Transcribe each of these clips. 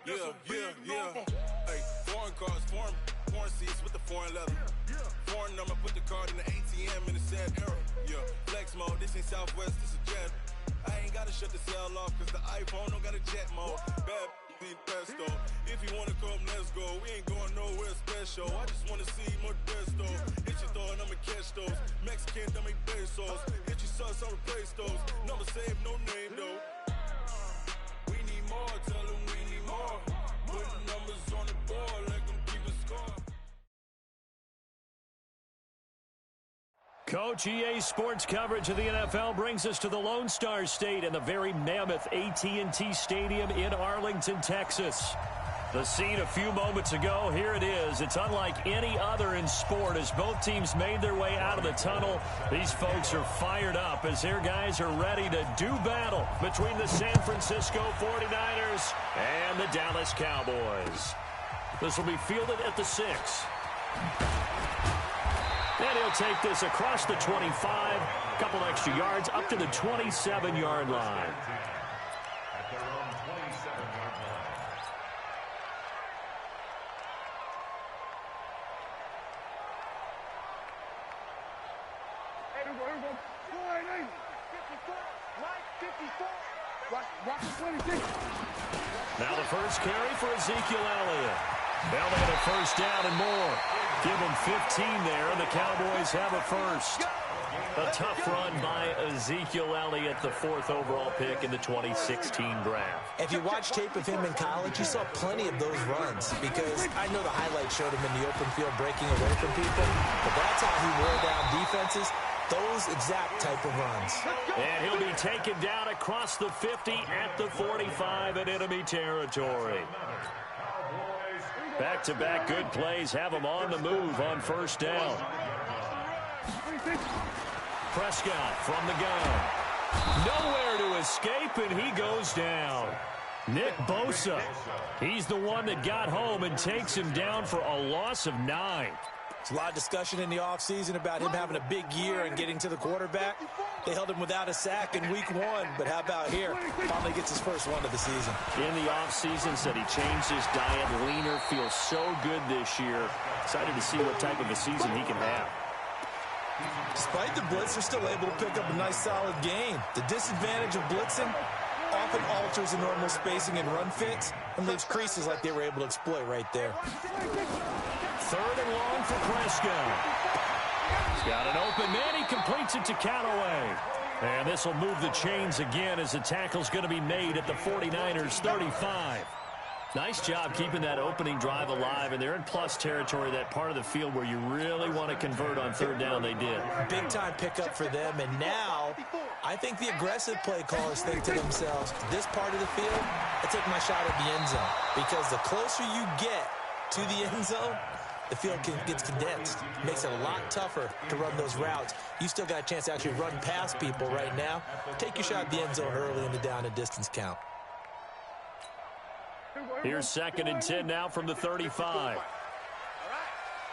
Yeah. Hey, foreign cars, foreign seats with the foreign leather. Foreign number, put the card in the ATM in the sad era. Yeah, flex mode, this ain't Southwest, this is jet. I ain't gotta shut the cell off, cause the iPhone don't got a jet mode. Bad need pesto. If you wanna come, let's go. We ain't going nowhere special. I just wanna see more desto. Hit your throw and I'ma catch those. Mexican, dummy pesos. Hit your sauce, I'll replace those. Number save, no name though. We need more, tell them we need more. Putting numbers on the board, let them keep a score. Coach, EA Sports coverage of the NFL brings us to the Lone Star State and the very mammoth AT&T Stadium in Arlington, Texas. The scene a few moments ago, here it is. It's unlike any other in sport as both teams made their way out of the tunnel. These folks are fired up as their guys are ready to do battle between the San Francisco 49ers and the Dallas Cowboys. This will be fielded at the 6. And he'll take this across the 25, a couple extra yards, up to the 27-yard line. At their own 27-yard line. Hey, here we go. 480. 54. Right, 54. Right, 26. Now the first carry for Ezekiel Elliott. They'll get a first down and more. Give them 15 there, and the Cowboys have a first. A tough run by Ezekiel Elliott, the 4th overall pick in the 2016 draft. If you watch tape of him in college, you saw plenty of those runs because I know the highlights showed him in the open field breaking away from people, but that's how he wore down defenses, those exact type of runs. And he'll be taken down across the 50 at the 45 in enemy territory. Back-to-back good plays have him on the move on first down. Prescott from the gun. Nowhere to escape, and he goes down. Nick Bosa, he's the one that got home and takes him down for a loss of 9. There's a lot of discussion in the offseason about him having a big year and getting to the quarterback. They held him without a sack in week 1, but how about here? Finally gets his first one of the season. In the offseason, said he changed his diet, leaner, feels so good this year. Excited to see what type of a season he can have. Despite the blitz, they're still able to pick up a nice, solid game. The disadvantage of blitzing often alters the normal spacing and run fits and leaves creases like they were able to exploit right there. 3rd and long for Prescott. He's got an open man. He completes it to Callaway. And this will move the chains again as the tackle's going to be made at the 49ers 35. Nice job keeping that opening drive alive, and they're in plus territory, that part of the field where you really want to convert on 3rd down. They did. Big-time pickup for them, and now I think the aggressive play callers think to themselves, this part of the field, I take my shot at the end zone, because the closer you get to the end zone, the field gets condensed. Makes it a lot tougher to run those routes. You still got a chance to actually run past people right now. Take your shot at the end zone early in the down and distance count. Here's 2nd and 10 now from the 35. All right,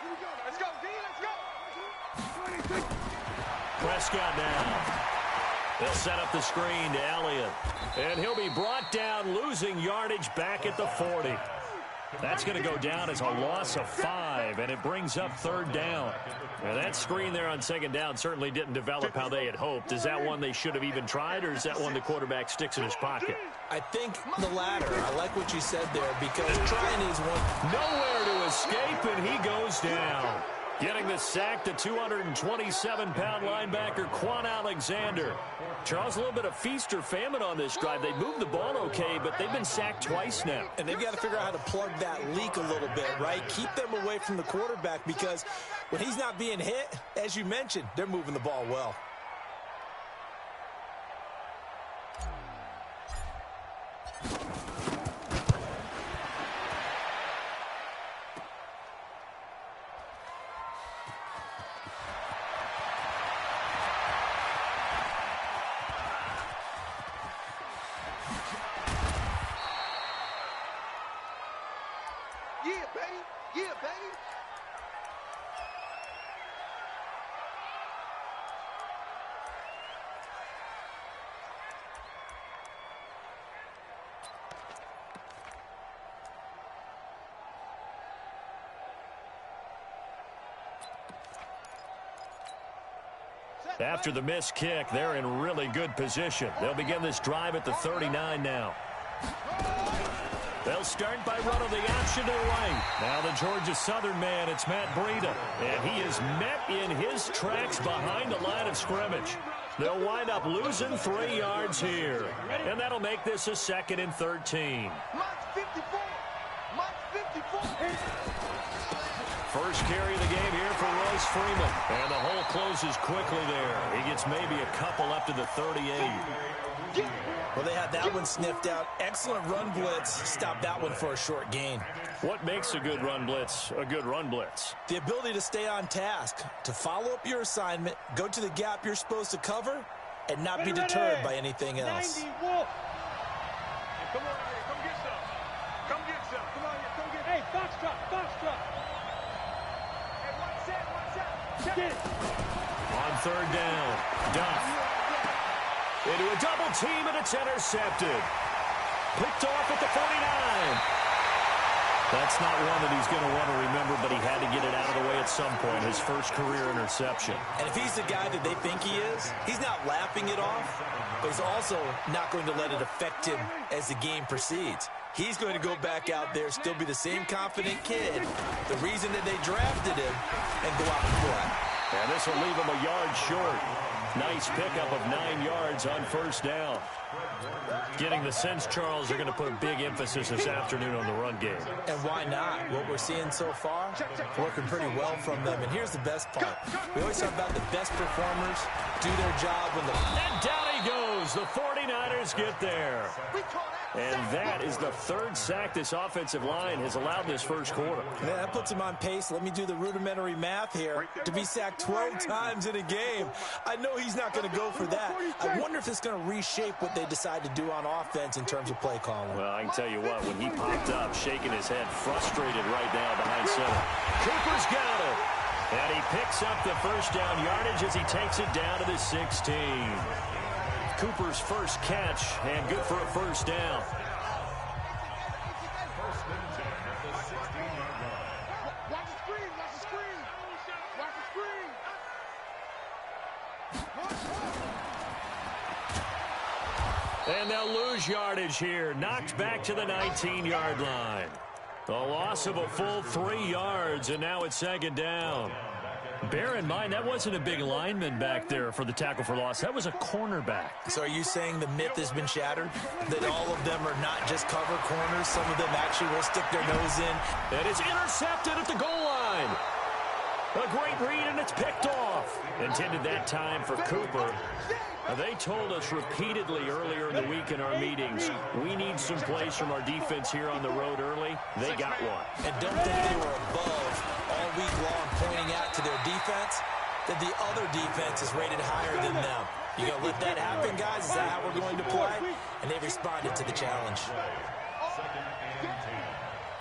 here we go. Let's go, D, let's go. Prescott now. They'll set up the screen to Elliott. And he'll be brought down, losing yardage back at the 40. That's going to go down as a loss of 5, and it brings up 3rd down. Now, that screen there on 2nd down certainly didn't develop how they had hoped. Is that one they should have even tried, or is that one the quarterback sticks in his pocket? I think the latter. I like what you said there, because trying is one. Nowhere to escape, and he goes down. Getting the sack, the 227-pound linebacker, Quan Alexander. Charles, a little bit of feast or famine on this drive. They moved the ball okay, but they've been sacked twice now. And they've got to figure out how to plug that leak a little bit, right? Keep them away from the quarterback, because when he's not being hit, as you mentioned, they're moving the ball well. After the missed kick, they're in really good position. They'll begin this drive at the 39 now. They'll start by running the option to the right. Now the Georgia Southern man, it's Matt Breida. And he is met in his tracks behind the line of scrimmage. They'll wind up losing 3 yards here. And that'll make this a 2nd and 13. First carry of the game here for Royce Freeman. And the hole closes quickly there. He gets maybe a couple up to the 38. Well, they had that one sniffed out. Excellent run blitz. Stopped that one for a short gain. What makes a good run blitz a good run blitz? The ability to stay on task, to follow up your assignment, go to the gap you're supposed to cover, and not be deterred by anything else. Come on, come get some. Come get some. Come on, come get. Hey, box drop. Hey, one set. Get it. On 3rd down, Duff. Into a double team, and it's intercepted. Picked off at the 49. That's not one that he's going to want to remember, but he had to get it out of the way at some point, his first career interception. And if he's the guy that they think he is, he's not laughing it off, but he's also not going to let it affect him as the game proceeds. He's going to go back out there, still be the same confident kid, the reason that they drafted him, and go out and play. And this will leave him a yard short. Nice pickup of 9 yards on 1st down. Getting the sense, Charles, they're going to put a big emphasis this afternoon on the run game. And why not? What we're seeing so far, working pretty well from them. And here's the best part. We always talk about the best performers do their job when the... And down he goes. The 49ers get there. And that is the 3rd sack this offensive line has allowed this first quarter. Yeah, that puts him on pace. Let me do the rudimentary math here. To be sacked 12 times in a game, I know he's not going to go for that. I wonder if it's going to reshape what they decide to do on offense in terms of play calling. Well, I can tell you what, when he popped up, shaking his head, frustrated right now behind center. Cooper's got it. And he picks up the 1st down yardage as he takes it down to the 16. Cooper's first catch, and good for a 1st down. Watch the screen. And they'll lose yardage here. Knocked back to the 19-yard line. A loss of a full 3 yards, and now it's 2nd down. Bear in mind, that wasn't a big lineman back there for the tackle for loss. That was a cornerback. So are you saying the myth has been shattered? That all of them are not just cover corners? Some of them actually will stick their nose in? And it's intercepted at the goal line. A great read, and it's picked off. Intended that time for Cooper. They told us repeatedly earlier in the week in our meetings, we need some plays from our defense here on the road early. They got one. And don't think they were above all week long pointing out to their defense that the other defense is rated higher than them. You going to let that happen, guys? Is that how we're going to play? And they responded to the challenge.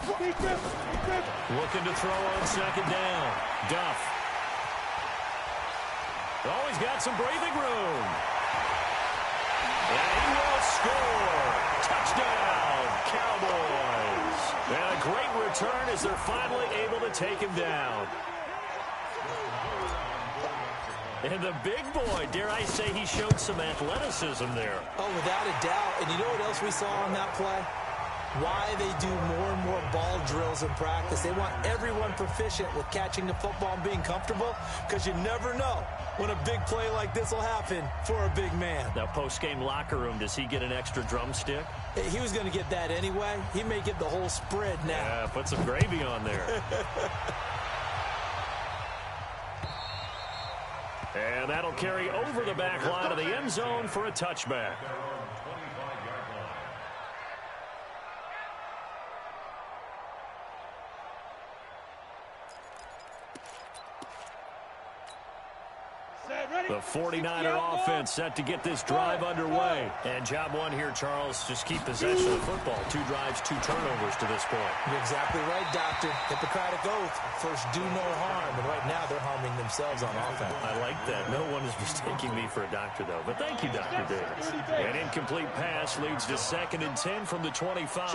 Looking to throw on 2nd down. Duff. Oh, he's got some breathing room. And he will score. Touchdown, Cowboys. And a great return as they're finally able to take him down. And the big boy, dare I say, he showed some athleticism there. Oh, without a doubt. And you know what else we saw on that play? Why they do more and more ball drills in practice. They want everyone proficient with catching the football and being comfortable, because you never know when a big play like this will happen for a big man. Now, post-game locker room, does he get an extra drumstick? He was going to get that anyway. He may get the whole spread now. Yeah, put some gravy on there. And that'll carry over the back line of the end zone for a touchback. The 49er offense set to get this drive underway. And job one here, Charles, just keep possession of the football. 2 drives, 2 turnovers to this point. You're exactly right, Doctor. Hippocratic oath. First, do no harm. And right now, they're harming themselves on offense. I like that. No one is mistaking me for a doctor, though. But thank you, Dr. Davis. An incomplete pass leads to 2nd and 10 from the 25.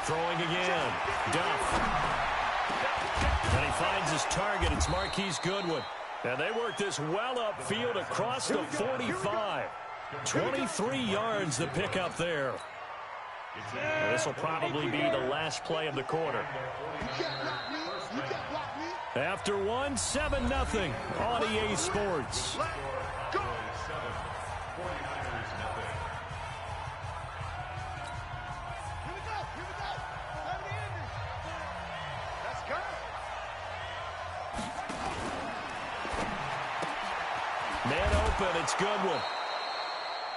Throwing again. Duff. And he finds his target. It's Marquise Goodwin. And they work this well upfield across the 45. 23 yards the pickup there. This will probably be the last play of the quarter. After one, 7-0 on EA Sports. Man open, it's Goodwin.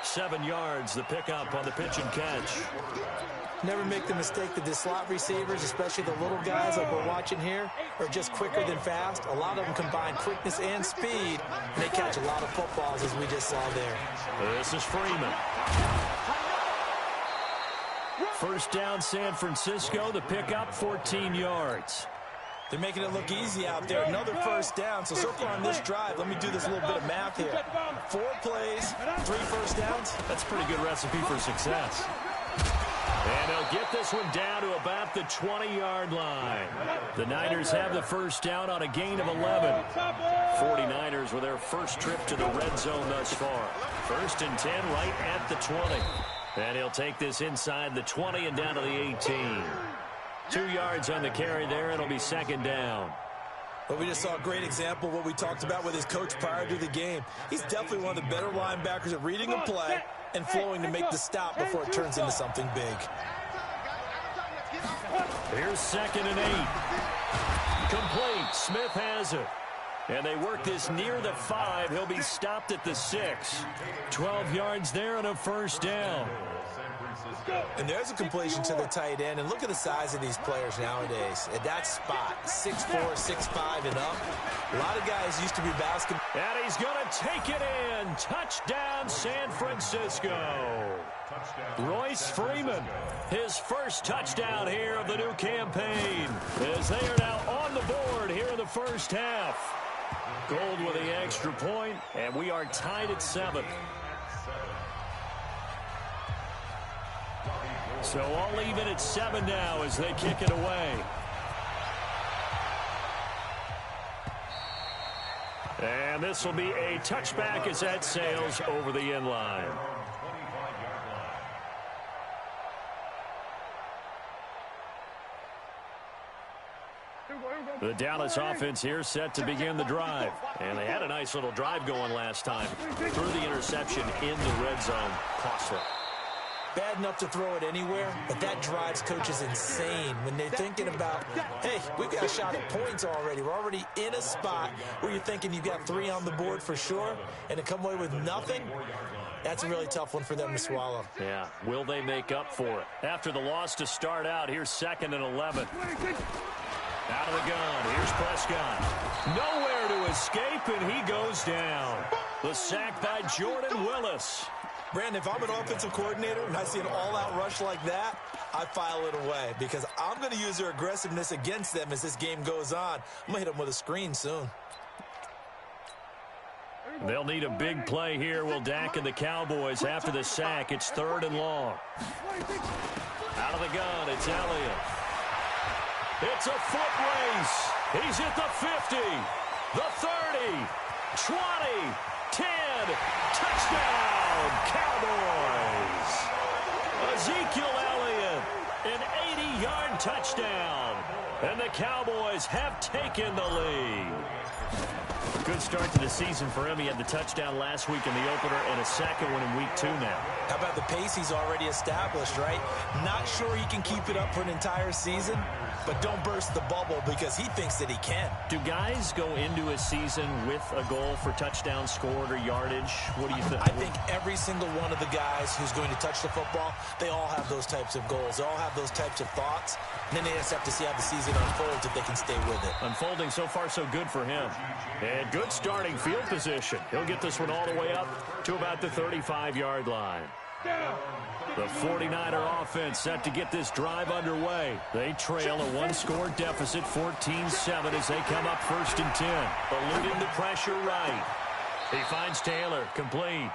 7 yards, the pickup on the pitch and catch. Never make the mistake that the slot receivers, especially the little guys like we're watching here, are just quicker than fast. A lot of them combine quickness and speed, and they catch a lot of footballs, as we just saw there. This is Freeman. First down, San Francisco. The pickup, 14 yards. They're making it look easy out there. Another first down. So far on this drive, let me do this little bit of math here. 4 plays, 3 first downs. That's a pretty good recipe for success. And they'll get this one down to about the 20-yard line. The Niners have the first down on a gain of 11. 49ers with their first trip to the red zone thus far. 1st and 10 right at the 20. And he'll take this inside the 20 and down to the 18. 2 yards on the carry there. It'll be 2nd down. But we just saw a great example of what we talked about with his coach prior to the game. He's definitely one of the better linebackers at reading a play and flowing to make the stop before it turns into something big. Here's 2nd and 8. Complete. Smith has it. And they work this near the 5. He'll be stopped at the 6. 12 yards there and a first down. And there's a completion to the tight end. And look at the size of these players nowadays. At that spot, 6'4", 6'5", and up. A lot of guys used to be basketball. And he's going to take it in. Touchdown, San Francisco. Royce Freeman, his first touchdown here of the new campaign, as they are now on the board here in the first half. Gold with the extra point, and we are tied at 7. So all even at 7 now as they kick it away. And this will be a touchback as that sails over the end line. The Dallas offense here set to begin the drive. And they had a nice little drive going last time. Threw the interception in the red zone. Costly. Bad enough to throw it anywhere, but that drives coaches insane when they're thinking about, hey, we've got a shot at points already. We're already in a spot where you're thinking you've got 3 on the board for sure, and to come away with nothing, that's a really tough one for them to swallow. Yeah, will they make up for it? After the loss to start out, here's 2nd and 11. Out of the gun, here's Prescott. Nowhere to escape, and he goes down. The sack by Jordan Willis. Brandon, if I'm an offensive coordinator and I see an all-out rush like that, I file it away because I'm going to use their aggressiveness against them as this game goes on. I'm going to hit them with a screen soon. They'll need a big play here, will Dak and the Cowboys after the sack. It's 3rd and long. Out of the gun, it's Elliott. It's a foot race. He's at the 50, the 30, 20, 10, touchdown, Cowboys. Ezekiel Elliott, an 80-yard touchdown, and the Cowboys have taken the lead. Good start to the season for him. He had the touchdown last week in the opener and a second one in week 2 now. How about the pace he's already established, right? Not sure he can keep it up for an entire season, but don't burst the bubble because he thinks that he can. Do guys go into a season with a goal for touchdowns scored or yardage? What do you think? I think every single one of the guys who's going to touch the football, they all have those types of goals. They all have those types of thoughts. And then they just have to see how the season unfolds if they can stay with it. Unfolding so far so good for him. And good starting field position. He'll get this one all the way up to about the 35-yard line. The 49er offense set to get this drive underway. They trail a 1-score deficit, 14-7, as they come up 1st and 10. Eluding the pressure right. He finds Taylor, complete.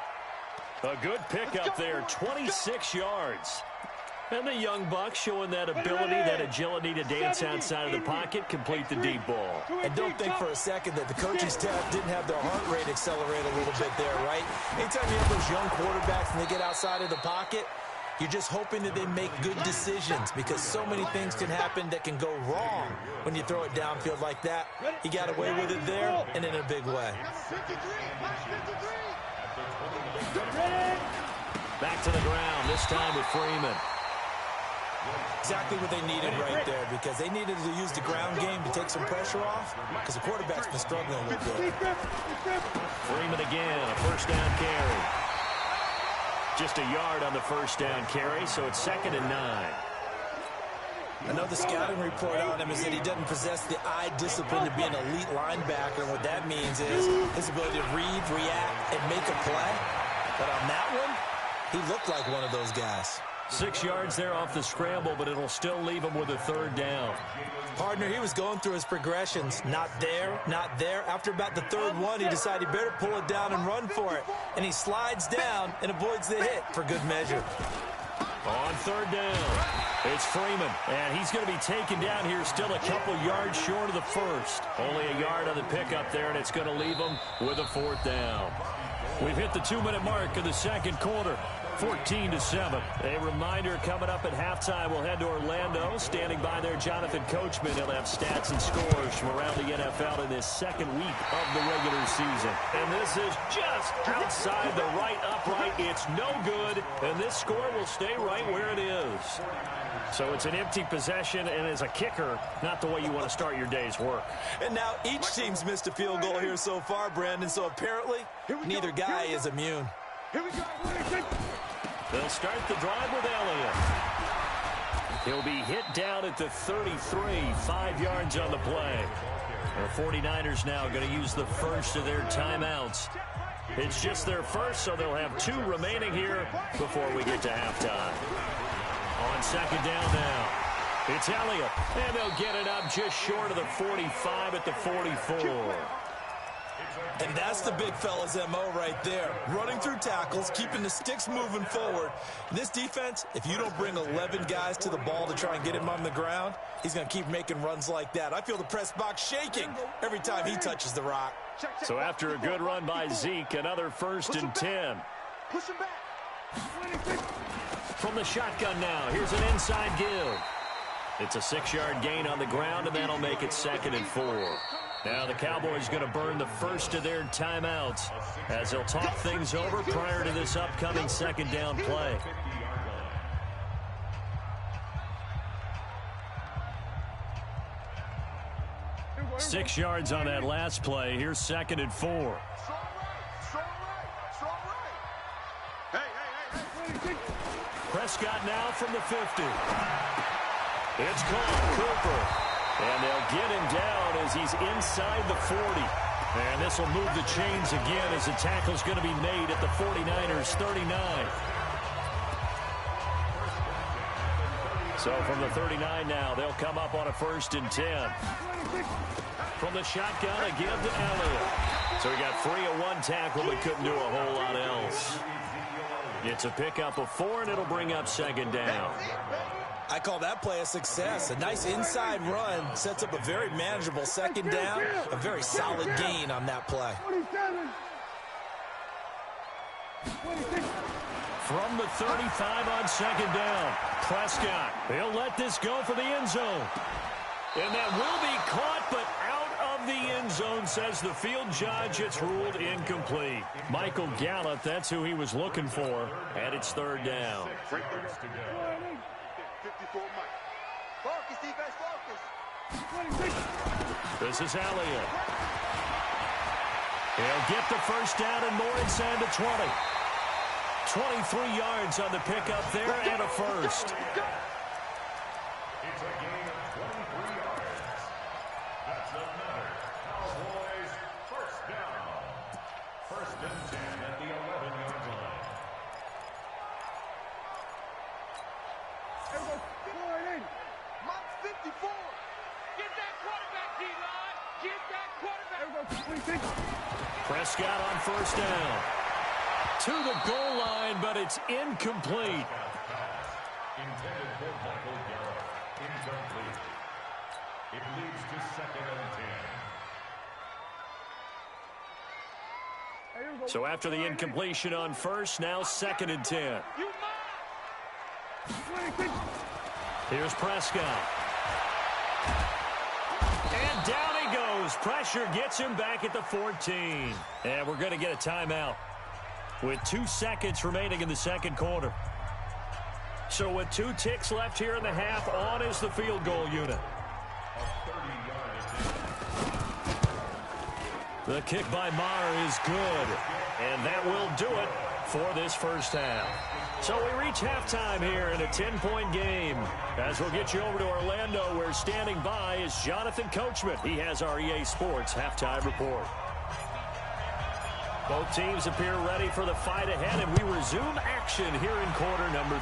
A good pickup there, 26 yards. And the young buck showing that ability, that agility to dance outside of the pocket, complete the deep ball. And don't think for a second that the coaching staff didn't have their heart rate accelerate a little bit there, right? Anytime you have those young quarterbacks and they get outside of the pocket, you're just hoping that they make good decisions because so many things can happen that can go wrong when you throw it downfield like that. He got away with it there and in a big way. Back to the ground, this time with Freeman. Exactly what they needed right there because they needed to use the ground game to take some pressure off because the quarterback's been struggling a little bit. Freeman again, a first down carry. Just a yard on the first down carry, so it's 2nd and 9. I know the scouting report on him is that he doesn't possess the eye discipline to be an elite linebacker. What that means is his ability to read, react, and make a play. But on that one, he looked like one of those guys. 6 yards there off the scramble, but it'll still leave him with a 3rd down. Partner, he was going through his progressions. Not there, not there. After about the 3rd one, he decided he better pull it down and run for it. And he slides down and avoids the hit for good measure. On 3rd down, it's Freeman. And he's going to be taken down here still a couple yards short of the first. Only a yard on the pickup there, and it's going to leave him with a 4th down. We've hit the 2-minute mark of the second quarter. 14-7. A reminder coming up at halftime. We'll head to Orlando. Standing by there, Jonathan Coachman. He'll have stats and scores from around the NFL in this second week of the regular season. And this is just outside the right upright. It's no good. And this score will stay right where it is. So it's an empty possession, and as a kicker, not the way you want to start your day's work. And now each team's missed a field goal here so far, Brandon. So apparently, neither guy is immune. Here we go. They'll start the drive with Elliott. He'll be hit down at the 33, 5 yards on the play. The 49ers now going to use the first of their timeouts. It's just their first, so they'll have 2 remaining here before we get to halftime. On 2nd down now, it's Elliott, and they'll get it up just short of the 45 at the 44. And that's the big fella's MO right there. Running through tackles, keeping the sticks moving forward. In this defense, if you don't bring 11 guys to the ball to try and get him on the ground, he's going to keep making runs like that. I feel the press box shaking every time he touches the rock. So after a good run by Zeke, another 1st and 10. Push him back. From the shotgun now, here's an inside give. It's a 6-yard gain on the ground, and that'll make it 2nd and 4. Now the Cowboys going to burn the first of their timeouts as they'll talk things over prior to this upcoming 2nd down play. Six yards on that last play. Here's 2nd and 4. Prescott now from the 50. It's caught. Cooper. And they'll get him down as he's inside the 40. And this will move the chains again as the tackle's going to be made at the 49ers 39. So from the 39 now, they'll come up on a 1st and 10. From the shotgun, a give to Elliott. So he got free of 1 tackle but couldn't do a whole lot else. It's a pickup of 4, and it'll bring up 2nd down. I call that play a success. A nice inside run sets up a very manageable 2nd down. A very solid gain on that play. From the 35 on 2nd down, Prescott. He'll let this go for the end zone. And that will be caught, but out of the end zone, says the field judge. It's ruled incomplete. Michael Gallup, that's who he was looking for, and it's 3rd down. Focus, defense, focus. This is Elliott. He'll get the first down and more inside the 20. 23 yards on the pickup there and a first. It's a gain of 23 yards. That's another Cowboys first down. 1st and 10 at the 11-yard line. Mark 54. Get that quarterback, D-line. Get that quarterback. Prescott on 1st down. To the goal line, but it's incomplete. Intended second and 10. So after the incompletion on first, now second and 10. Here's Prescott. And down he goes. Pressure gets him back at the 14. And we're going to get a timeout with 2 seconds remaining in the second quarter. So with 2 ticks left here in the half, on is the field goal unit. The kick by Maher is good. And that will do it for this first half. So we reach halftime here in a 10-point game. As we'll get you over to Orlando, where standing by is Jonathan Coachman. He has our EA Sports halftime report. Both teams appear ready for the fight ahead, and we resume action here in quarter number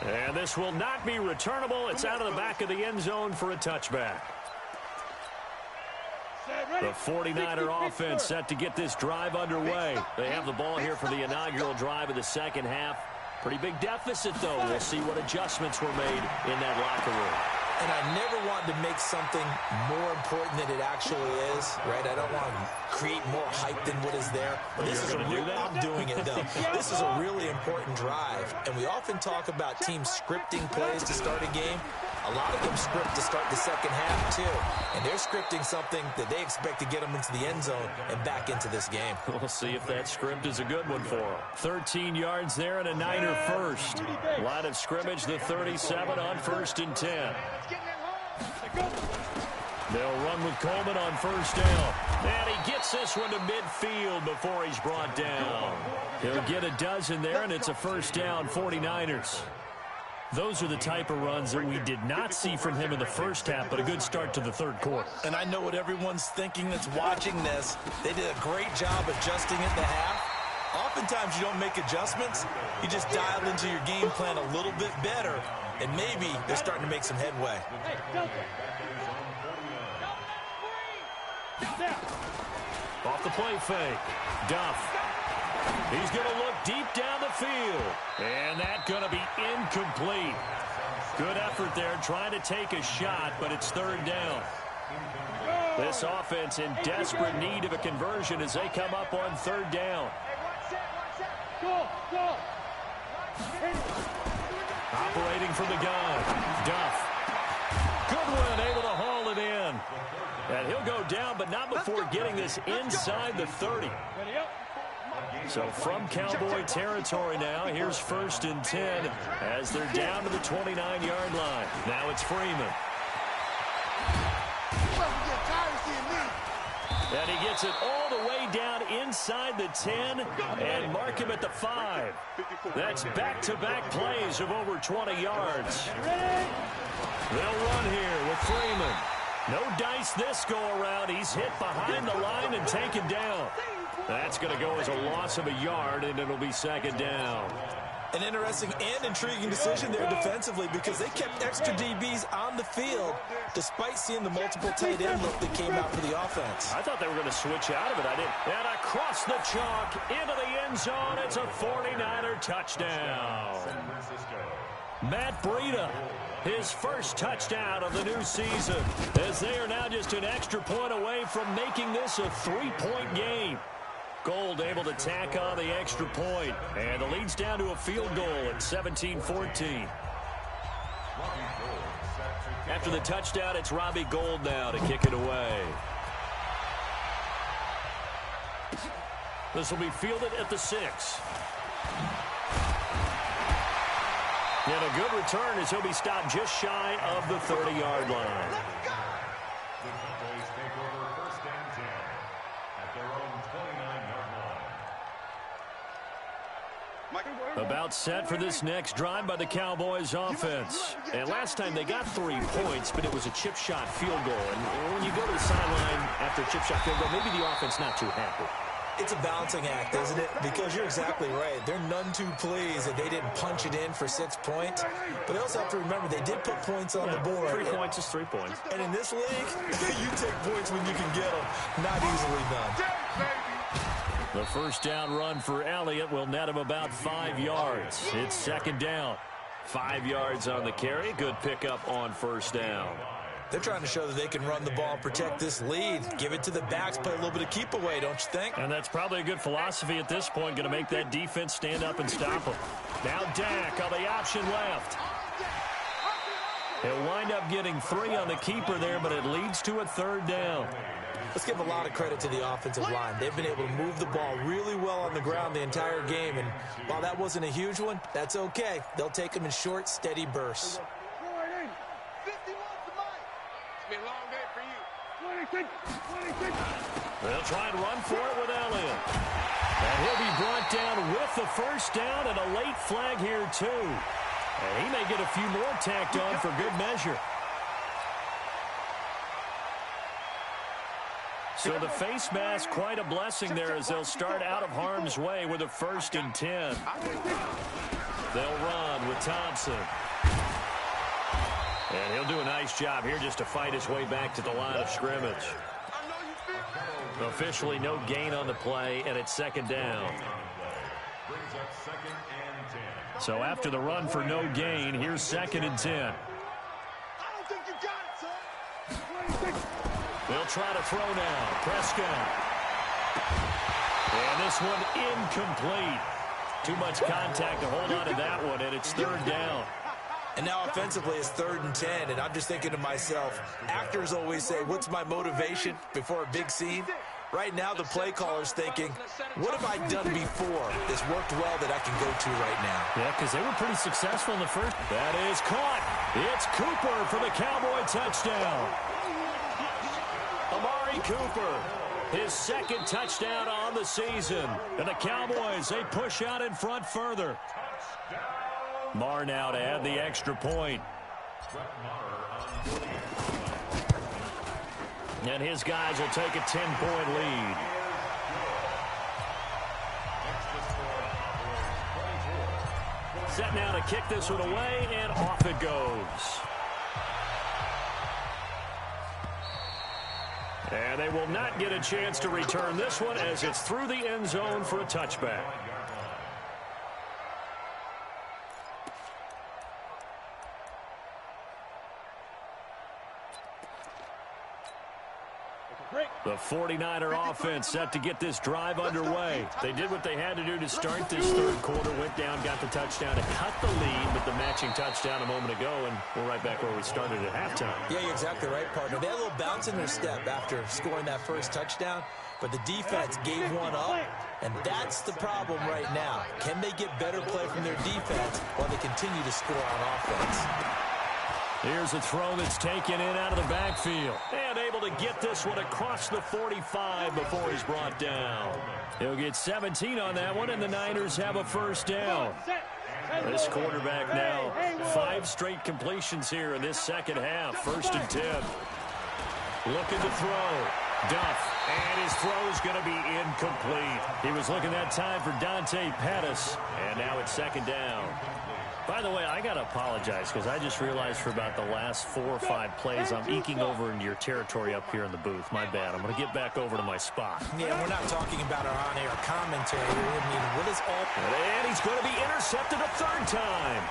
3. And this will not be returnable. It's out of the back of the end zone for a touchback. The 49er offense set to get this drive underway. They have the ball here for the inaugural drive of the second half. Pretty big deficit, though. We'll see what adjustments were made in that locker room. And I never want to make something more important than it actually is, right? I don't want to create more hype than what is there. This is I'm doing it, though. This is a really important drive. And we often talk about teams scripting plays to start a game. A lot of them script to start the second half, too. And they're scripting something that they expect to get them into the end zone and back into this game. We'll see if that script is a good one for them. 13 yards there and a Niner first. Line of scrimmage, the 37 on 1st and 10. They'll run with Coleman on first down. And he gets this one to midfield before he's brought down. He'll get a dozen there, and it's a first down, 49ers. Those are the type of runs that we did not see from him in the first half, but a good start to the third quarter. And I know what everyone's thinking that's watching this. They did a great job adjusting at the half. Oftentimes you don't make adjustments. You just dial into your game plan a little bit better, and maybe they're starting to make some headway. Off the play fake. Duff. He's going to look deep down the field. And that's going to be incomplete. Good effort there trying to take a shot, but it's third down. This offense in desperate need of a conversion as they come up on third down. Operating from the gun. Duff. Goodwin able to haul it in. And he'll go down, but not before getting this inside the 30. So from Cowboy territory now, here's 1st and 10 as they're down to the 29-yard line. Now it's Freeman. And he gets it all the way down inside the 10 and mark him at the 5. That's back-to-back plays of over 20 yards. They'll run here with Freeman. No dice this go-around. He's hit behind the line and taken down. That's going to go as a loss of a yard, and it'll be second down. An interesting and intriguing decision there defensively because they kept extra DBs on the field despite seeing the multiple tight end look that came out for the offense. I thought they were going to switch out of it. I didn't. And across the chalk into the end zone. It's a 49er touchdown. Matt Breida, his first touchdown of the new season, as they are now just an extra point away from making this a 3-point game. Gold able to tack on the extra point, and the lead's down to a field goal at 17-14. After the touchdown, it's Robbie Gould now to kick it away. This will be fielded at the 6. And a good return as he'll be stopped just shy of the 30-yard line. The Cowboys take over 1st and 10 at their own 29-yard line. About set for this next drive by the Cowboys offense. And last time they got 3 points, but it was a chip shot field goal. And when you go to the sideline after a chip shot field goal, maybe the offense not too happy. It's a balancing act, isn't it? Because you're exactly right. They're none too pleased that they didn't punch it in for 6 points. But they also have to remember they did put points on the board. 3 points is 3 points. And in this league, you take points when you can get them. Not easily done. The first down run for Elliott will net him about 5 yards. It's second down. 5 yards on the carry. Good pickup on first down. They're trying to show that they can run the ball and protect this lead. Give it to the backs, play a little bit of keep away, don't you think? And that's probably a good philosophy at this point, going to make that defense stand up and stop them. Now Dak on the option left. He'll wind up getting 3 on the keeper there, but it leads to a third down. Let's give a lot of credit to the offensive line. They've been able to move the ball really well on the ground the entire game, and while that wasn't a huge one, that's okay. They'll take them in short, steady bursts. They'll try and run for it with Elliott. And he'll be brought down with the first down and a late flag here, too. And he may get a few more tacked on for good measure. So the face mask, quite a blessing there as they'll start out of harm's way with a 1st and 10. They'll run with Thompson. And he'll do a nice job here just to fight his way back to the line of scrimmage. Officially no gain on the play, and it's 2nd down. So after the run for no gain, here's 2nd and 10. They'll try to throw now. Prescott. And this one incomplete. Too much contact to hold on to that one, and it's 3rd down. And now offensively it's 3rd and 10, and I'm just thinking to myself, actors always say, what's my motivation before a big scene? Right now the play caller's thinking, what have I done before that's worked well that I can go to right now? Yeah, because they were pretty successful in the first. That is caught. It's Cooper for the Cowboy touchdown. Amari Cooper, his 2nd touchdown on the season. And the Cowboys, they push out in front further. Marr now to add the extra point. And his guys will take a 10-point lead. Set now to kick this one away, and off it goes. And they will not get a chance to return this one as it's through the end zone for a touchback. The 49er offense set to get this drive underway. They did what they had to do to start this 3rd quarter, went down, got the touchdown to cut the lead with the matching touchdown a moment ago, and we're right back where we started at halftime. Yeah, you're exactly right, partner. They had a little bounce in their step after scoring that first touchdown, but the defense gave one up, and that's the problem right now. Can they get better play from their defense while they continue to score on offense? Here's a throw that's taken in out of the backfield. And able to get this one across the 45 before he's brought down. He'll get 17 on that one, and the Niners have a first down. This quarterback now, 5 straight completions here in this second half. 1st and 10. Looking to throw. Duff. And his throw's going to be incomplete. He was looking that time for Dante Pettis. And now it's 2nd down. By the way, I got to apologize because I just realized for about the last 4 or 5 plays I'm eking over into your territory up here in the booth. My bad. I'm going to get back over to my spot. Yeah, we're not talking about our on-air commentary. I mean, what is all... And he's going to be intercepted a 3rd time.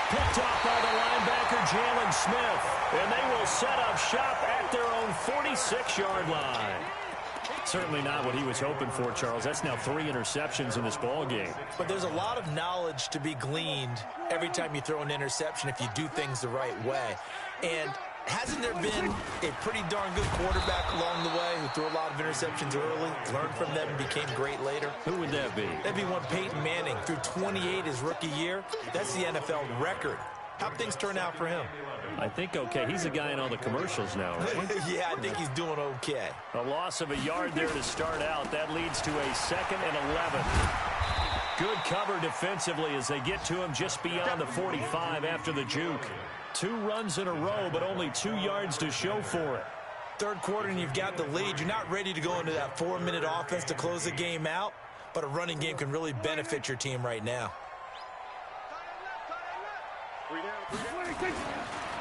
Picked off by the linebacker, Jalen Smith. And they will set up shop at their own 46-yard line. Certainly not what he was hoping for, Charles. That's now 3 interceptions in this ball game. But there's a lot of knowledge to be gleaned every time you throw an interception if you do things the right way. And hasn't there been a pretty darn good quarterback along the way who threw a lot of interceptions early, learned from them, and became great later? Who would that be? That'd be one Peyton Manning. Threw 28 his rookie year. That's the NFL record. How'd things turn out for him? I think okay. He's a guy in all the commercials now, right? Yeah, I think he's doing okay. A loss of a yard there to start out. That leads to a 2nd and 11. Good cover defensively as they get to him just beyond the 45 after the juke. 2 runs in a row, but only 2 yards to show for it. 3rd quarter and you've got the lead. You're not ready to go into that 4-minute offense to close the game out, but a running game can really benefit your team right now.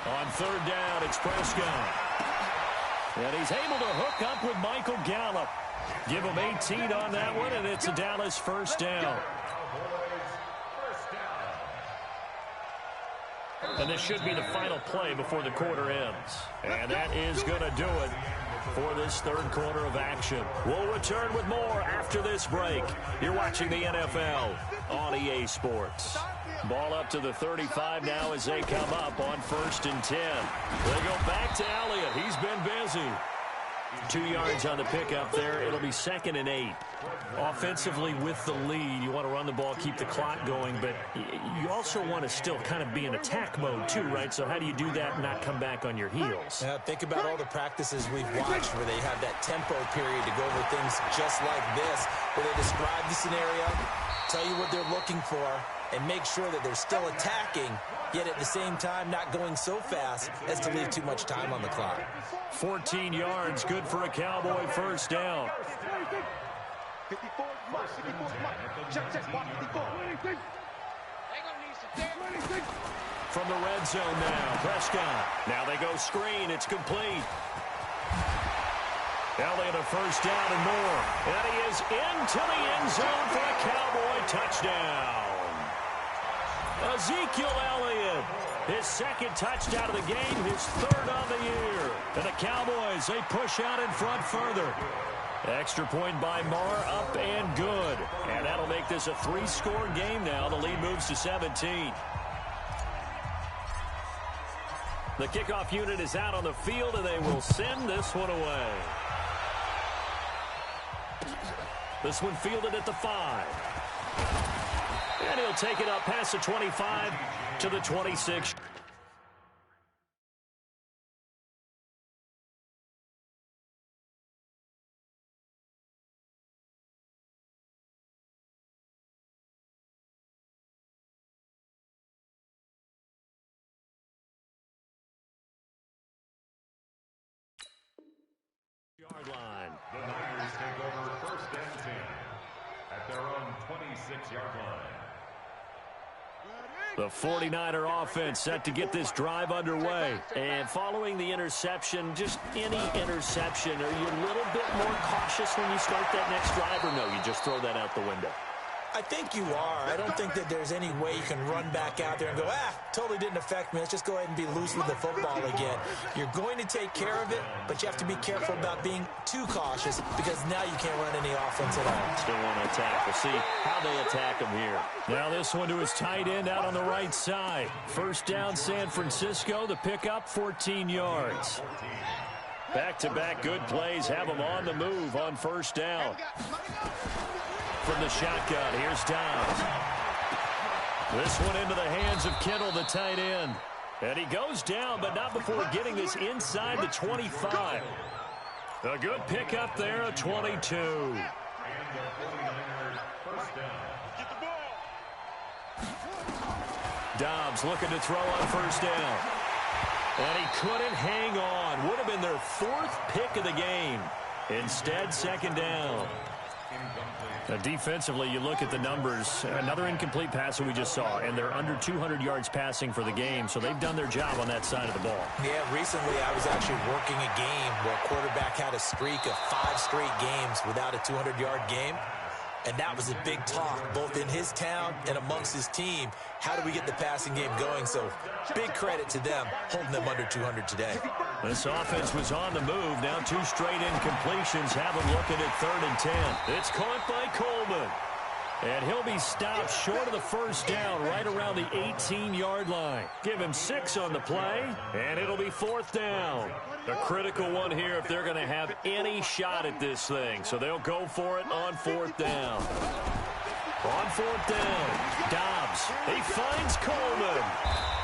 On 3rd down, it's Prescott. And he's able to hook up with Michael Gallup. Give him 18 on that one, and it's a Dallas 1st down. And this should be the final play before the quarter ends. And that is going to do it for this third quarter of action. We'll return with more after this break. You're watching the NFL on EA Sports. Ball up to the 35 now as they come up on 1st and 10. They go back to Elliott. He's been busy. 2 yards on the pickup there. It'll be 2nd and 8. Offensively with the lead, you want to run the ball, keep the clock going, but you also want to still kind of be in attack mode too, right? So how do you do that and not come back on your heels? Think about all the practices we've watched where they have that tempo period to go over things just like this, where they describe the scenario, tell you what they're looking for, and make sure that they're still attacking, yet at the same time not going so fast as to leave too much time on the clock. 14 yards, good for a Cowboy first down. 54, mark, 54, mark. Check, 54. From the red zone now, Prescott. Now they go screen, it's complete. Elliott a first down and more. And he is into the end zone for a Cowboy touchdown. Ezekiel Elliott, his 2nd touchdown of the game, his 3rd on the year. And the Cowboys, they push out in front further. Extra point by Marr, up and good. And that'll make this a 3-score game now. The lead moves to 17. The kickoff unit is out on the field, and they will send this one away. This one fielded at the 5. And he'll take it up past the 25 to the 26. Yard line. The Niners take over 1st and 10 at their own 26-yard line. The 49er offense set to get this drive underway. And following the interception, just any interception, are you a little bit more cautious when you start that next drive, or no, you just throw that out the window? I think you are. I don't think that there's any way you can run back out there and go, totally didn't affect me. Let's just go ahead and be loose with the football again. You're going to take care of it, but you have to be careful about being too cautious because now you can't run any offense at all. Still want to attack. We'll see how they attack him here. Now this one to his tight end out on the right side. First down, San Francisco. The pickup, 14 yards. Back-to-back good plays have them on the move on first down. From the shotgun, here's Dobbs. This one into the hands of Kittle, the tight end. And he goes down, but not before getting this inside the 25. A good pickup there, a 22. Dobbs looking to throw on first down. And he couldn't hang on. Would have been their 4th pick of the game. Instead, 2nd down. Defensively, you look at the numbers. Another incomplete pass that we just saw, and they're under 200 yards passing for the game, so they've done their job on that side of the ball. Yeah, recently I was actually working a game where a quarterback had a streak of 5 straight games without a 200-yard game, and that was a big talk, both in his town and amongst his team. How do we get the passing game going? So big credit to them, holding them under 200 today. This offense was on the move. Now 2 straight incompletions have them looking at 3rd and 10. It's caught by Coleman. And he'll be stopped short of the first down right around the 18-yard line. Give him 6 on the play, and it'll be 4th down. A critical one here if they're going to have any shot at this thing. So they'll go for it on 4th down. On 4th down, Dobbs, he finds Coleman.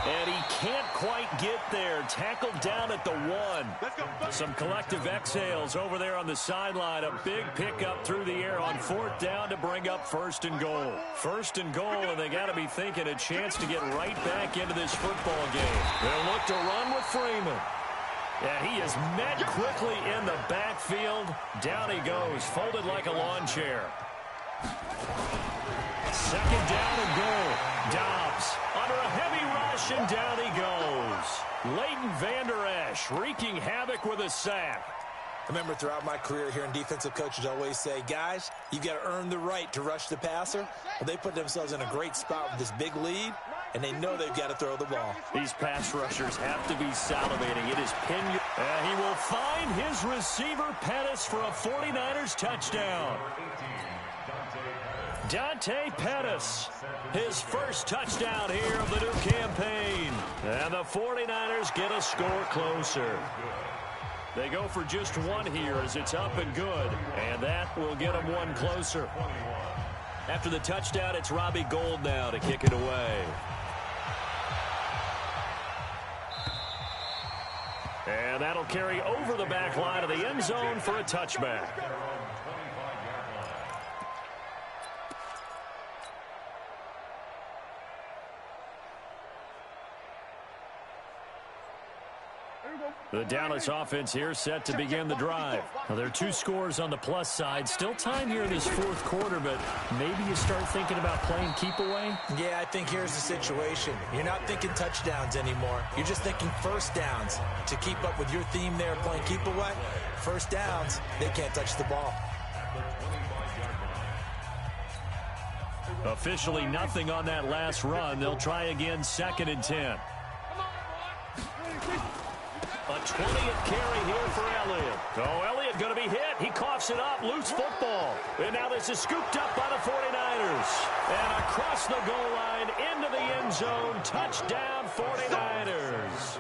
And he can't quite get there. Tackled down at the 1. Some collective exhales over there on the sideline. A big pickup through the air on 4th down to bring up 1st and goal. 1st and goal, and they got to be thinking a chance to get right back into this football game. They'll look to run with Freeman. And he is met quickly in the backfield. Down he goes, folded like a lawn chair. 2nd down and goal. Dobbs under a heavy rush, and down he goes. Leighton Vander Esch wreaking havoc with a sack. I remember throughout my career hearing defensive coaches always say, guys, you got to earn the right to rush the passer. Well, they put themselves in a great spot with this big lead. and they know they've got to throw the ball. These pass rushers have to be salivating. It is Pena. He will find his receiver, Pettis, for a 49ers touchdown. Dante Pettis, his first touchdown here of the new campaign. And the 49ers get a score closer. They go for just one here as it's up and good, and that will get them one closer. After the touchdown, it's Robbie Gould now to kick it away. And that'll carry over the back line of the end zone for a touchback. The Dallas offense here set to begin the drive. Now, there are 2 scores on the plus side. Still time here in this fourth quarter, but maybe you start thinking about playing keep away? Yeah, I think here's the situation. You're not thinking touchdowns anymore. You're just thinking first downs. To keep up with your theme there, playing keep away, first downs, they can't touch the ball. Officially nothing on that last run. They'll try again, 2nd and 10. A 20th carry here for Elliott. Oh, Elliott going to be hit. He coughs it up. Loose football. And now this is scooped up by the 49ers. And across the goal line into the end zone. Touchdown 49ers.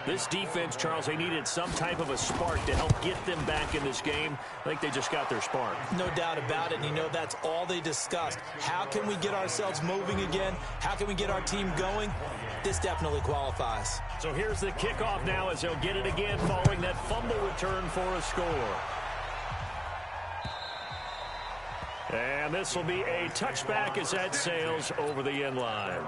This defense, Charles, they needed some type of a spark to help get them back in this game. I think they just got their spark. No doubt about it. And you know, that's all they discussed. How can we get ourselves moving again? How can we get our team going? This definitely qualifies. So here's the kickoff now as they'll get it again following that fumble return for a score. And this will be a touchback as that sails over the end line.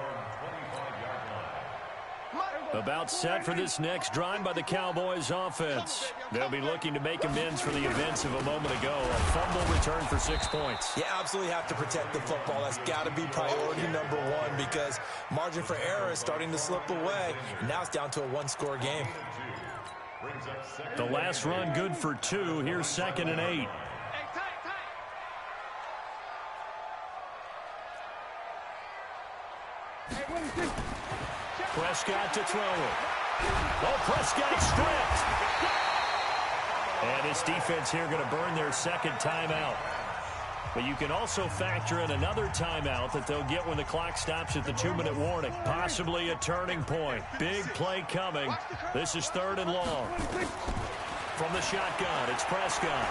About set for this next drive by the Cowboys offense. They'll be looking to make amends for the events of a moment ago. A fumble return for 6 points. You absolutely have to protect the football. That's got to be priority number 1 because margin for error is starting to slip away. And now it's down to a 1-score game. The last run good for 2. Here's 2nd and 8. Prescott to throw it. Oh, Prescott stripped. And his defense here going to burn their 2nd timeout. But you can also factor in another timeout that they'll get when the clock stops at the 2-minute warning. Possibly a turning point. Big play coming. This is 3rd and long. From the shotgun, it's Prescott.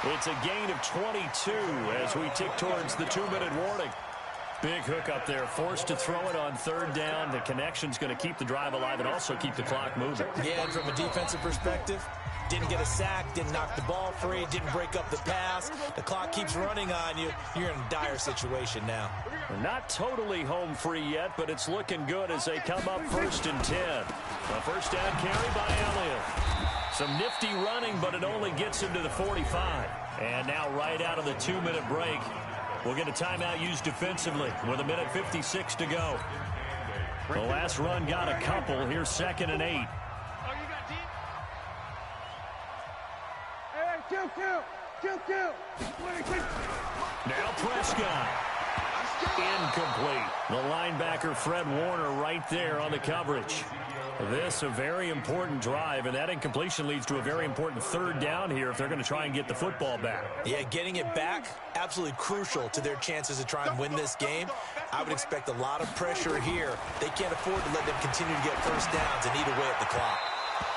It's a gain of 22 as we tick towards the 2-minute warning. Big hook up there, forced to throw it on 3rd down. The connection's going to keep the drive alive and also keep the clock moving. Yeah, and from a defensive perspective, didn't get a sack, didn't knock the ball free, didn't break up the pass. The clock keeps running on you. You're in a dire situation now. Not totally home free yet, but it's looking good as they come up 1st and 10. A first down carry by Elliott. Some nifty running, but it only gets him to the 45. And now right out of the 2-minute break, we'll get a timeout used defensively with 1:56 to go. The last run got a couple. Here's 2nd and 8. Now Prescott. Incomplete. The linebacker, Fred Warner, right there on the coverage. This a very important drive, and that incompletion leads to a very important 3rd down here if they're going to try and get the football back. Yeah, getting it back, absolutely crucial to their chances to try and win this game. I would expect a lot of pressure here. They can't afford to let them continue to get first downs and eat away at the clock.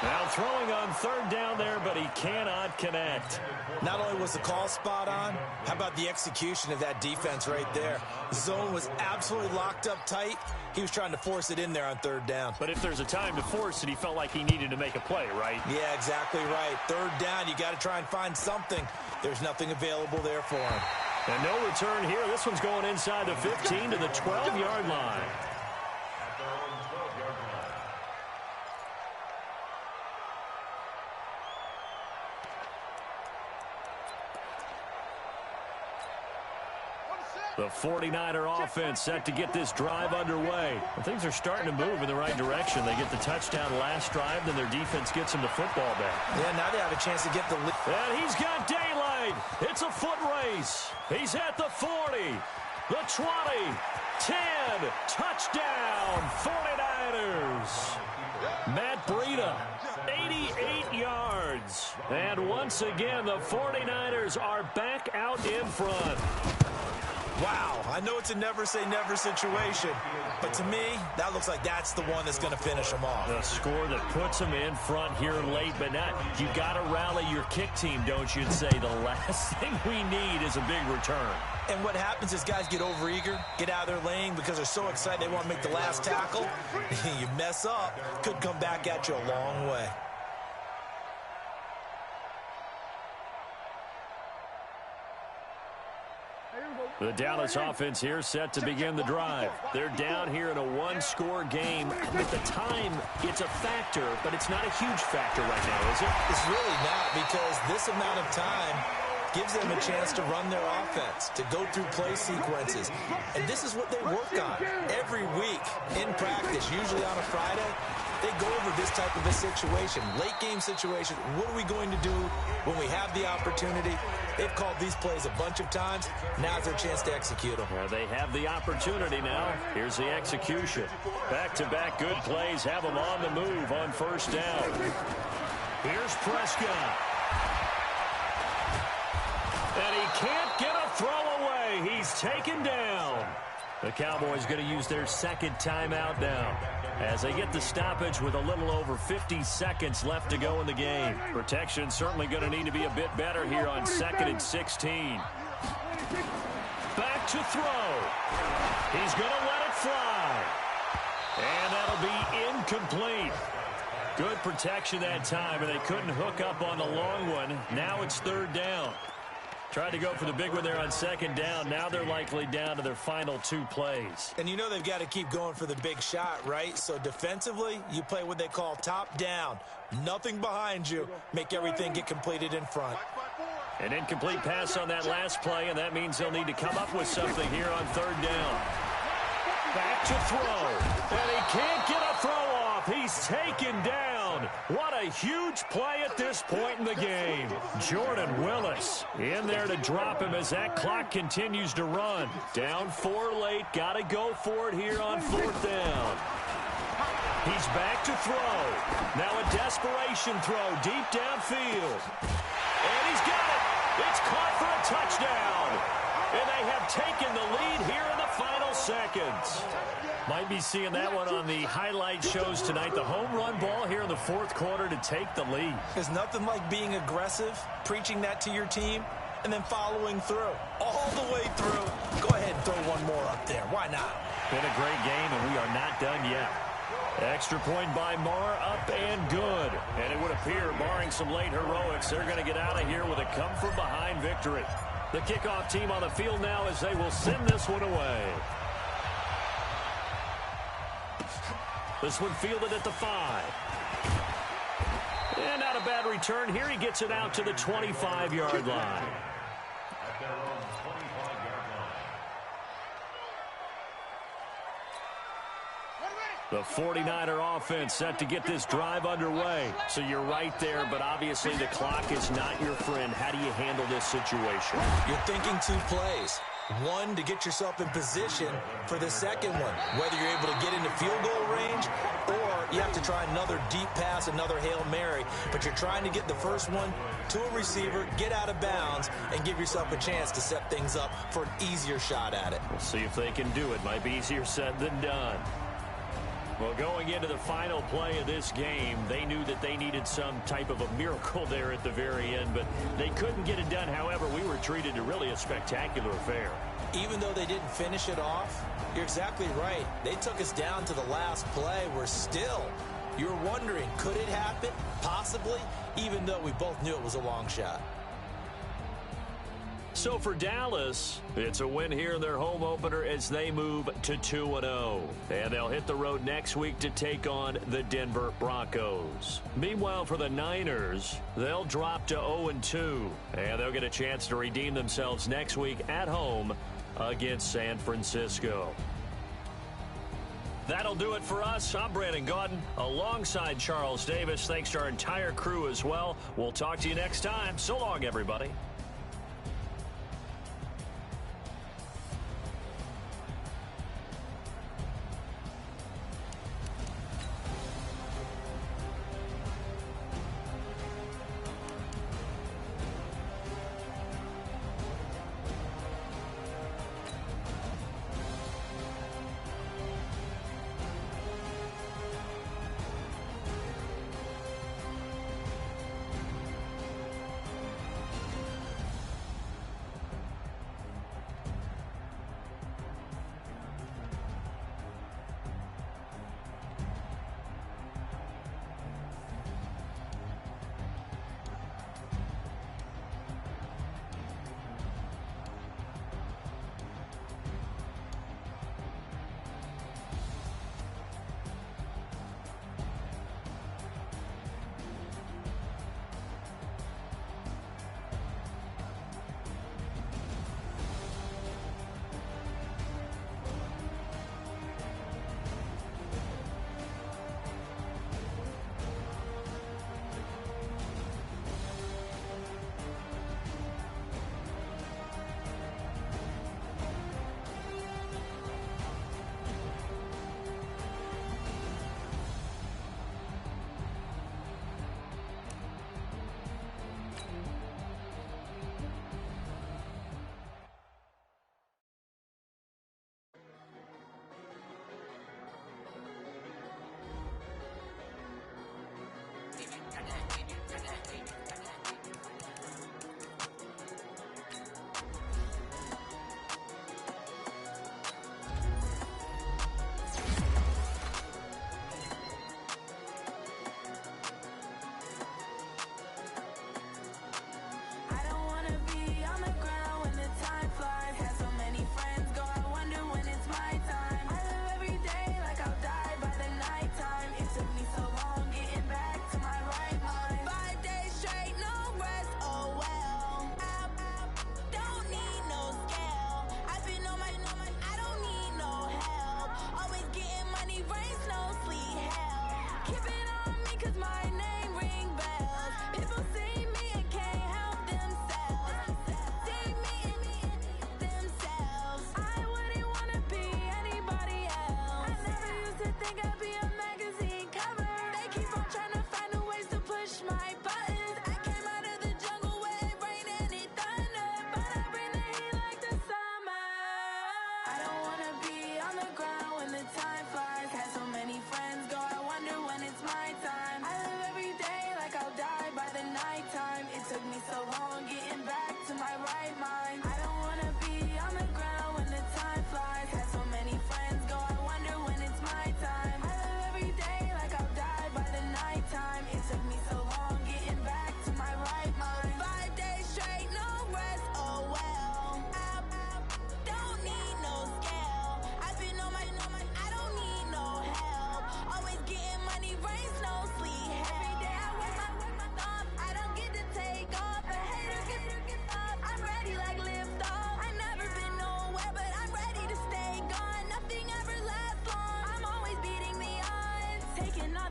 Now throwing on 3rd down there, but he cannot connect. Not only was the call spot on, how about the execution of that defense right there? The zone was absolutely locked up tight. He was trying to force it in there on 3rd down. But if there's a time to force it, he felt like he needed to make a play, right? Yeah, exactly right. 3rd down, you got to try and find something. There's nothing available there for him. And no return here. This one's going inside the 15 to the 12-yard line. The 49er offense set to get this drive underway. Well, things are starting to move in the right direction. They get the touchdown last drive, then their defense gets them the football back. Yeah, now they have a chance to get the lead. And he's got daylight. wide. It's a foot race. He's at the 40, the 20, 10. Touchdown, 49ers. Matt Breida, 88 yards. And once again, the 49ers are back out in front. Wow, I know it's a never-say-never situation, but to me, that looks like that's the one that's going to finish them off. The score that puts them in front here late, but not. You got to rally your kick team, don't you, and say the last thing we need is a big return. And what happens is guys get overeager, get out of their lane because they're so excited they want to make the last tackle. You mess up, could come back at you a long way. The Dallas offense here set to begin the drive. They're down here in a one-score game. At the time, it's a factor, but it's not a huge factor right now, is it? It's really not, because this amount of time gives them a chance to run their offense, to go through play sequences. And this is what they work on every week in practice, usually on a Friday. They go over this type of a situation, late-game situation. What are we going to do when we have the opportunity? They've called these plays a bunch of times. Now's their chance to execute them. Well, they have the opportunity now. Here's the execution. Back-to-back good plays have them on the move on first down. Here's Prescott. And he can't get a throw away. He's taken down. The Cowboys going to use their second timeout now as they get the stoppage with a little over 50 seconds left to go in the game. Protection certainly going to need to be a bit better here on 2nd and 16. Back to throw. He's going to let it fly. And that'll be incomplete. Good protection that time, and they couldn't hook up on the long one. Now it's 3rd down. Tried to go for the big one there on 2nd down. Now they're likely down to their final 2 plays. And you know they've got to keep going for the big shot, right? So defensively, you play what they call top down. Nothing behind you. Make everything get completed in front. An incomplete pass on that last play, and that means they'll need to come up with something here on 3rd down. Back to throw. And he can't get a throw off. He's taken down. What a huge play at this point in the game. Jordan Willis in there to drop him as that clock continues to run. Down 4 late. Got to go for it here on 4th down. He's back to throw. Now a desperation throw deep downfield. And he's got it. It's caught for a touchdown. And they have taken the lead here in the final seconds. Might be seeing that one on the highlight shows tonight. The home run ball here in the 4th quarter to take the lead. There's nothing like being aggressive, preaching that to your team, and then following through. All the way through. Go ahead and throw one more up there. Why not? Been a great game, and we are not done yet. Extra point by Marr, up and good. And it would appear, barring some late heroics, they're going to get out of here with a come-from-behind victory. The kickoff team on the field now as they will send this one away. This one fielded at the 5. And not a bad return. Here he gets it out to the 25-yard line. At their own 25-yard line. The 49er offense set to get this drive underway. So you're right there, but obviously the clock is not your friend. How do you handle this situation? You're thinking 2 plays. One, to get yourself in position for the second one, whether you're able to get into field goal range or you have to try another deep pass, another Hail Mary, but you're trying to get the first one to a receiver, get out of bounds, and give yourself a chance to set things up for an easier shot at it. We'll see if they can do it. Might be easier said than done. Well, going into the final play of this game, they knew that they needed some type of a miracle there at the very end, but they couldn't get it done. However, we were treated to really a spectacular affair. Even though they didn't finish it off, you're exactly right. They took us down to the last play. We're still, you're wondering, could it happen? Possibly, even though we both knew it was a long shot. So for Dallas, it's a win here in their home opener as they move to 2-0. And they'll hit the road next week to take on the Denver Broncos. Meanwhile, for the Niners, they'll drop to 0-2. And they'll get a chance to redeem themselves next week at home against San Francisco. That'll do it for us. I'm Brandon Gaudin alongside Charles Davis. Thanks to our entire crew as well. We'll talk to you next time. So long, everybody.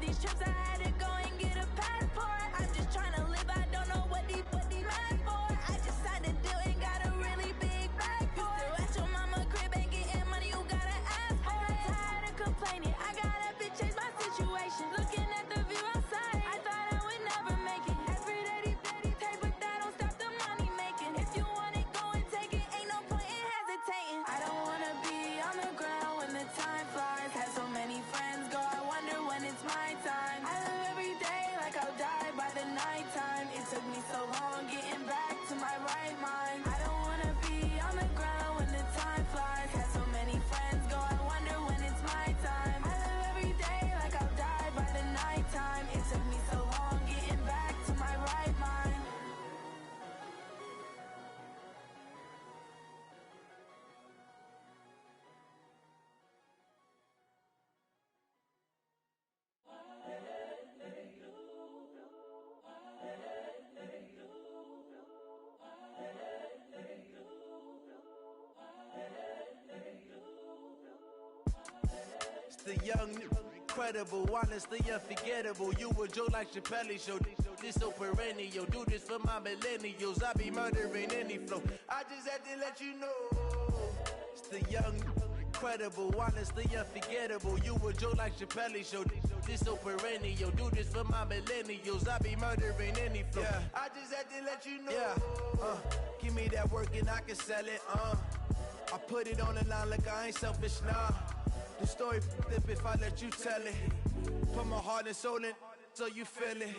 these trips, I had to go and get a passport. I'm just trying to live, I don't know what these mad for. I just signed a deal and got a really big bag for it. You still at your mama crib and getting money, you gotta ask for it. I'm tired of complaining, I gotta bitch change my situation. Looking at the view outside, I thought I would never make it. Every day they take, but that don't stop the money making. If you want it, go and take it, ain't no point in hesitating. I don't wanna be on the ground when the time flies. Had so many friends go, I wonder when it's my time. I live every day like I'll die by the nighttime. It took me so long getting back to my right mind. I don't wanna be on the ground when the time flies. Had so many friends go, I wonder when it's my time. I live every day like I'll die by the nighttime. It took me so long getting back to my right mind. It's the young, incredible, honestly unforgettable. You a joke like Chappelle show. This so perennial. Do this for my millennials. I be murdering any flow. I just had to let you know. It's the young, incredible, honestly unforgettable. You a joke like Chappelle show. This so perennial. Do this for my millennials. I be murdering any flow. Yeah. I just had to let you know. Yeah. Give me that work and I can sell it. I put it on the line like I ain't selfish, nah. The story flip if I let you tell it. Put my heart and soul in so you feel it.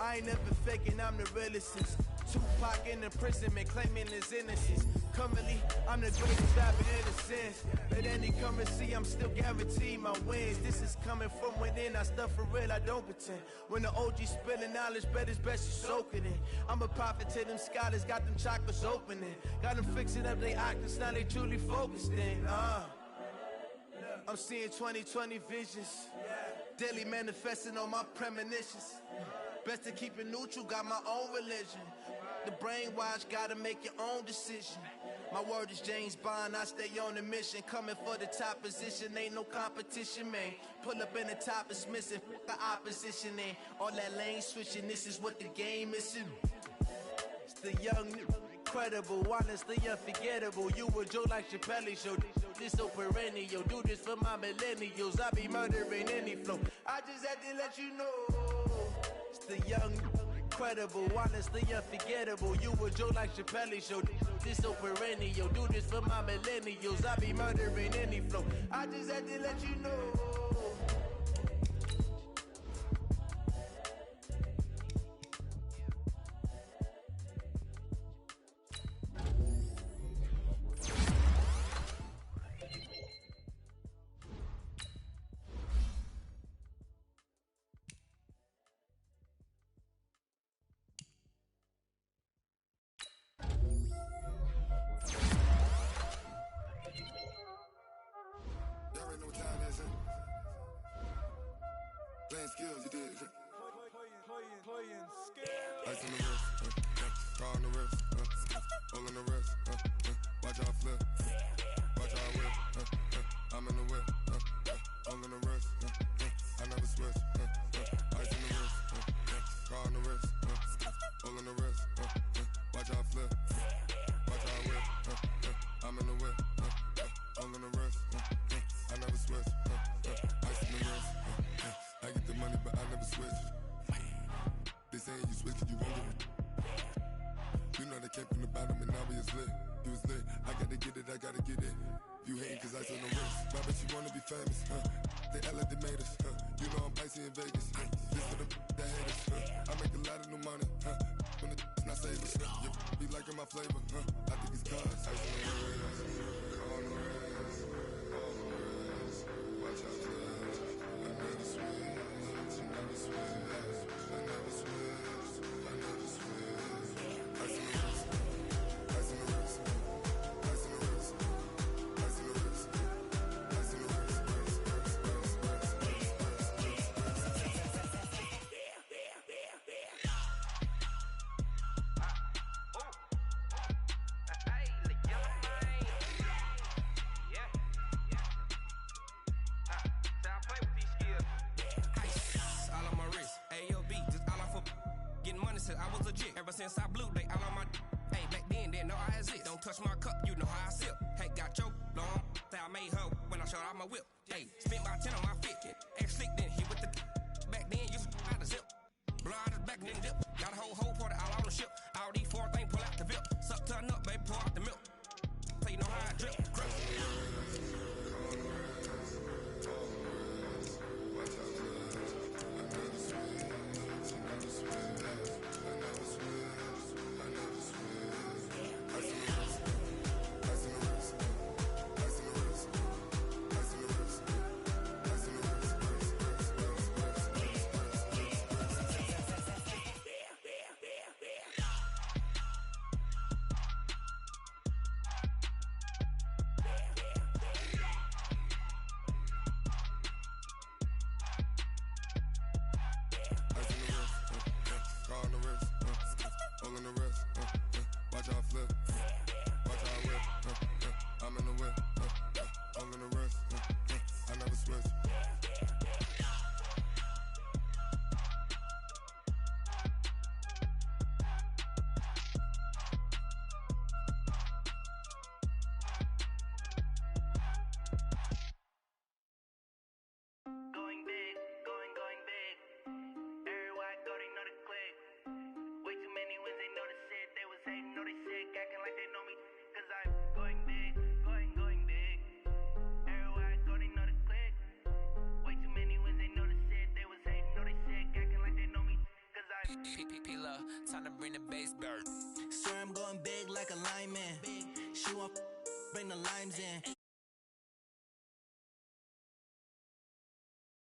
I ain't never faking, I'm the realest since Tupac in imprisonment, claiming his innocence. Currently, I'm the greatest rapper in a sense. Let any come and see, I'm still guaranteed my wins. This is coming from within, I stuff for real, I don't pretend. When the OG spilling knowledge, bet it's best you soak it in. I'm a prophet to them scholars, got them chakras opening. Got them fixing up their octaves, now they truly focused in. I'm seeing 2020 visions, daily manifesting on my premonitions. Best to keep it neutral, got my own religion. The brainwash, gotta make your own decision. My word is James Bond, I stay on a mission. Coming for the top position, ain't no competition, man. Pull up in the top is missing, the opposition ain't. All that lane switching, this is what the game is. It's the young, incredible, honestly unforgettable. You a joke like Chappelle show. This so perennial. Do this for my millennials. I be murdering any flow. I just had to let you know. It's the young, incredible, honestly unforgettable. You a joke like Chappelle show. This so perennial. Do this for my millennials. I be murdering any flow. I just had to let you know. Playing skills, you did. Playing skills. Ice on the wrist, car on the wrist, all on the wrist, watch out flip, watch out whip, I'm in the whip, all on the wrist, I never switch, ice on the wrist, car on the wrist, all on the wrist, watch out flip, watch out whip, I'm in the whip, all on the wrist, I never switch, ice on the wrist, I get the money but I never switch. They saying you switch and you won't get it. You know they came from the bottom and now we is lit. You was lit, I gotta get it, I gotta get it. You hating cause ice on the wrist. I bet you wanna be famous, They act like they made us, You know I'm icy in Vegas, This for the that hate us, I make a lot of new money, When the not save us, You be liking my flavor, I think it's cause ice on the wrist, on the wrist, on the wrist. Watch out for this, I never switch, I never switch. said I was legit. Ever since I blew, they all on my hey, back then, didn't know I exist. Don't touch my cup, you know how I sip. Hey, got your long, say I made her when I showed out my whip. Hey, spent my 10 on my fit. Air slick, then hit with the back then, used to out the zip. Blow out his back and then dip. Got a whole party all on the ship. All these four things pull out the VIP. Suck, turn up, baby, pour out the milk. So you know how I drip. Time to bring the bass bird. Swear I'm going big like a lineman. She won't bring the limes in.